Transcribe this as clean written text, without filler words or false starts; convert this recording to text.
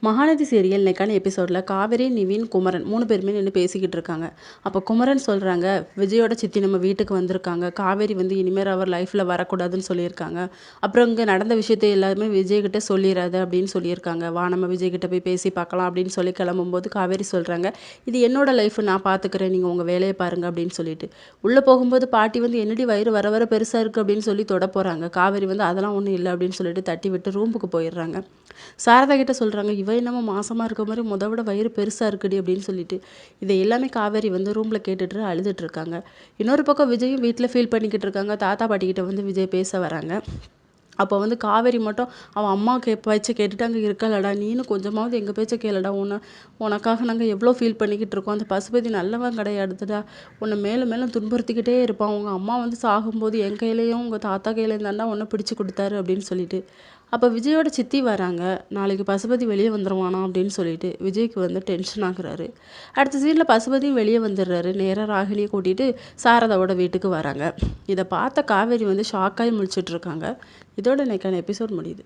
Mahanadi serial இன்னைக்கான எபிசோடில் காவேரி, நிவின், குமரன் 3 பேருமே நின்று பேசிக்கிட்டு இருக்காங்க. அப்போ குமரன் சொல்கிறாங்க, விஜயோட சித்தி நம்ம வீட்டுக்கு வந்திருக்காங்க. காவேரி வந்து இனிமேல் அவர் லைஃப்பில் வரக்கூடாதுன்னு சொல்லியிருக்காங்க. அப்புறம் இங்கே நடந்த விஷயத்தை எல்லாருமே விஜய்கிட்ட சொல்லிடாத அப்படின்னு சொல்லியிருக்காங்க. வா நம்ம விஜய்கிட்ட போய் பேசி பார்க்கலாம் அப்படின்னு சொல்லி கிளம்பும்போது காவேரி சொல்கிறாங்க, இது என்னோட லைஃப், நான் பார்த்துக்கிறேன், நீங்கள் உங்கள் வேலையை பாருங்கள் அப்படின்னு சொல்லிட்டு உள்ளே போகும்போது பாட்டி வந்து என்னடி வயிறு வர வர பெருசாக இருக்குது அப்படின்னு சொல்லி தொட போகிறாங்க. காவேரி வந்து அதெல்லாம் ஒன்றும் இல்லை அப்படின்னு சொல்லிட்டு தட்டி விட்டு ரூமுக்கு போயிடுறாங்க. சாரதா கிட்ட சொல்கிறாங்க, இவ என்னமோ மாசமாக இருக்க மாதிரி விட வயிறு பெருசாக இருக்குடி அப்படின்னு சொல்லிட்டு இதை எல்லாமே காவேரி வந்து ரூமில் கேட்டுட்டு அழுதுட்டு இருக்காங்க. இன்னொரு பக்கம் விஜயும் வீட்டில் ஃபீல் பண்ணிக்கிட்டு இருக்காங்க. தாத்தா பாட்டிக்கிட்ட வந்து விஜய் பேச வராங்க. அப்போ வந்து காவேரி மட்டும் அவன் அம்மா பேச்சை கேட்டுட்டு அங்கே இருக்கலடா, நீனும் கொஞ்சமாவது எங்கள் பேச்சை கேளடா, உனக்காக நாங்கள் எவ்வளோ ஃபீல் பண்ணிக்கிட்டு இருக்கோம், அந்த பசுபதி நல்லவன் கிடையாதுடா, உன்னை மேலும் மேலும் துன்புறுத்திக்கிட்டே இருப்பான், உங்கள் அம்மா வந்து சாகும்போது என் கையிலையும் உங்கள் தாத்தா கையிலையும் தாண்டா உன்னை பிடிச்சி கொடுத்தாரு அப்படின்னு சொல்லிட்டு. அப்போ விஜயோட சித்தி வராங்க. நாளைக்கு பசுபதி வெளியே வந்துடுவானா அப்படின்னு சொல்லிட்டு விஜய்க்கு வந்து டென்ஷன் ஆகுறாரு. அடுத்த சீனில் பசுபதியும் வெளியே வந்துடுறாரு. நேராக ராகினியை கூட்டிகிட்டு சாரதாவோட வீட்டுக்கு வராங்க. இதை பார்த்த காவேரி வந்து ஷாக்காகி முழிச்சிட்டு இருக்காங்க. இதோட இன்னைக்கான எபிசோட் முடியுது.